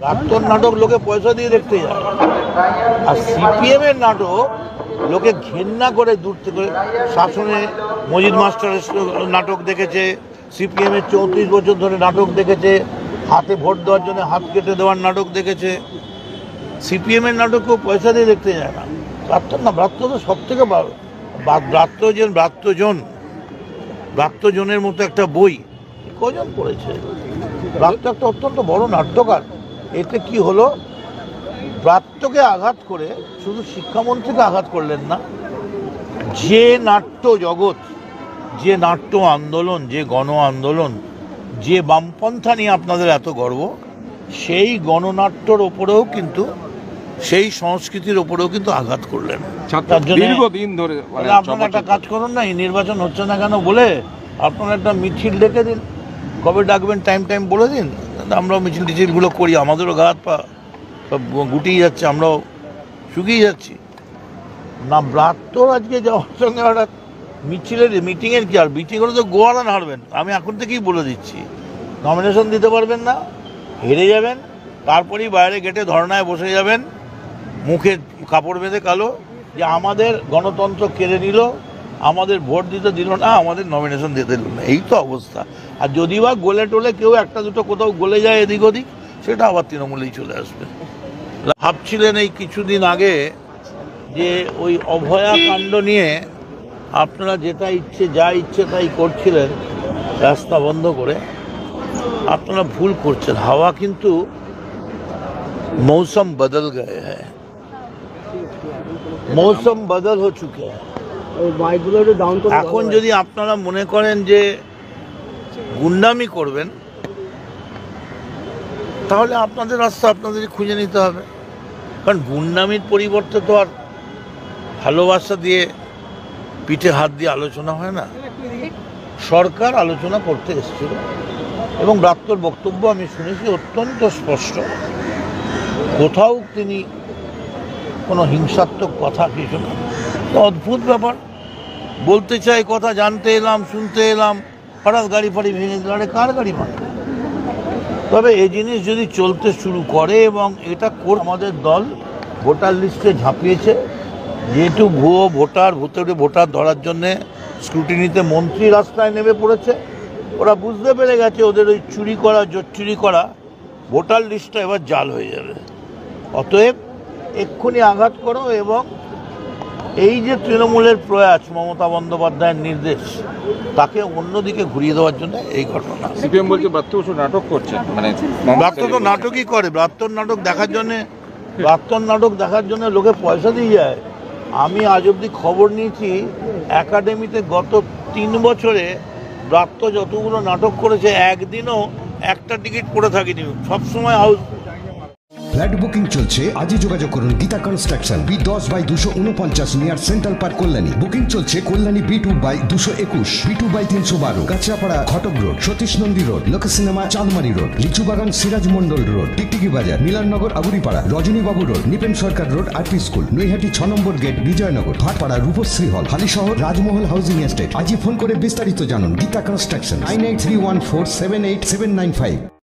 প্রাক্তন নাটক লোকে পয়সা দিয়ে দেখতে যায়, আর সিপিএম এর নাটক লোকে ঘেন্না করে দূর থেকে। শাসনে মজিদ মাস্টারের নাটক দেখেছে, সিপিএম এর 34 বছর ধরে নাটক দেখেছে, হাতে ভোট দেওয়ার জন্য হাত কেটে দেওয়ার নাটক দেখেছে। সিপিএম এর নাটক কেউ পয়সা দিয়ে দেখতে যায় না। প্রাক্তন না, ব্রাত্য তো সব থেকে ব্রাত্যজনের মতো একটা বই কজন পড়েছে? ব্রাত্য একটা অত্যন্ত বড় নাট্যকার। এতে কি হলো, ব্রাত্যকে আঘাত করে শুধু শিক্ষামন্ত্রীকে আঘাত করলেন না, যে নাট্য জগৎ, যে নাট্য আন্দোলন, যে গণ আন্দোলন, যে বামপন্থা নিয়ে আপনাদের এত গর্ব, সেই গণনাট্যর ওপরেও কিন্তু, সেই সংস্কৃতির ওপরেও কিন্তু আঘাত করলেন। তার জন্য দীর্ঘদিন ধরে আপনারা একটা কাজ করুন না, এই নির্বাচন হচ্ছে না কেন বলে আপনারা একটা মিছিল ডেকে দিন, কবে ডাকবেন টাইম বলে দিন, আমরাও মিছিল টিছিলগুলো করি। আমাদেরও গা হাত পা সব গুটিয়ে যাচ্ছে, আমরাও শুকিয়ে যাচ্ছি না। ব্রাত্যর আজকে যাওয়ার সঙ্গে হঠাৎ মিটিংয়ের কি, আর মিটিং করে তো গোয়ারান হারবেন। আমি এখন থেকেই বলে দিচ্ছি, নমিনেশন দিতে পারবেন না, হেরে যাবেন, তারপরেই বাইরে গেটে ধর্নায় বসে যাবেন, মুখে কাপড় বেঁধে কালো, যে আমাদের গণতন্ত্র কেড়ে নিল, আমাদের ভোট দিতে দিল না, আমাদের নমিনেশন দিতে দিল না। এই তো অবস্থা। আর যদি বা গোলে টোলে কেউ একটা দুটো কোথাও গলে যায় এদিক ওদিক, সেটা আবার তৃণমূলেই চলে আসবে। ভাবছিলেন এই কিছুদিন আগে যে ওই অভয়া কাণ্ড নিয়ে আপনারা যা ইচ্ছে তাই করছিলেন রাস্তা বন্ধ করে। আপনারা ভুল করছেন। হাওয়া কিন্তু मौसम बदल गए हैं, मौसम बदल हो चुके हैं। এখন যদি আপনারা মনে করেন যে গুন্ডামি করবেন, তাহলে আপনাদের রাস্তা আপনাদের খুঁজে নিতে হবে। কারণ গুন্ডামির পরিবর্তে তো আর ভালোবাসা দিয়ে, পিঠে হাত দিয়ে আলোচনা হয় না। সরকার আলোচনা করতে এসেছিল এবং ব্রাত্যর বক্তব্য আমি শুনেছি অত্যন্ত স্পষ্ট। কোথাও তিনি কোনো হিংসাত্মক কথা কিছু না। অদ্ভুত ব্যাপার, বলতে চাই কথা, জানতে এলাম, শুনতে এলাম, হঠাৎ গাড়ি ফাড়ি ভেঙে দিল। আরে কার গাড়ি মারল? তবে এই জিনিস যদি চলতে শুরু করে, এবং এটা আমাদের দল ভোটার লিস্টে ঝাঁপিয়েছে, যেহেতু ভুয়ো ভোটার ধরার জন্যে স্ক্রুটিনিতে মন্ত্রী রাস্তায় নেমে পড়েছে, ওরা বুঝতে পেরে গেছে ওদের ওই জোট চুরি করা ভোটার লিস্টটা এবার জাল হয়ে যাবে। অতএব এক্ষুনি আঘাত করো, এবং এই যে তৃণমূলের প্রয়াস, মমতা বন্দ্যোপাধ্যায়ের নির্দেশ, তাকে অন্যদিকে ঘুরিয়ে দেওয়ার জন্য এই ঘটনা। সিপিএম বলছে ব্রাত্য নাটক করছে, মানে ব্রাত্য তো নাটকই করে। ব্রাত্যর নাটক দেখার জন্য লোকে পয়সা দিয়ে যায়। আমি আজ অব্দি খবর নিয়েছি, একাডেমিতে গত 3 বছরে ব্রাত্য যতগুলো নাটক করেছে, একদিনও একটা টিকিট পড়ে থাকেনি, সবসময় হাউস। ফ্ল্যাট বুকিং চলছে, আজই যোগাযোগ করুন Gita construction, B10/249 near central park, Kalyani. Booking চলছে কল্যাণী B2/221, B2/312, কাঁচরাপাড়া ঘটক রোড, সতীশ নন্দী রোড, লোক সিনেমা চাঁদমারি রোড, লিচুবাগান সিরাজ মন্ডল রোড, টিকটিকি বাজার, মিলননগর আগুরিপাড়া, রজনীবাবু রোড, নিপেন সরকার রোড, আরপি স্কুল, নৈহাটি 6 নম্বর গেট, বিজয়নগর, ভাটপাড়া, রূপশ্রী হল, হালিশহর, রাজমহল হাউজিং এস্টেট। আজই ফোন করে বিস্তারিত জানুন। গীতা কনস্ট্রাকশন 9831478795।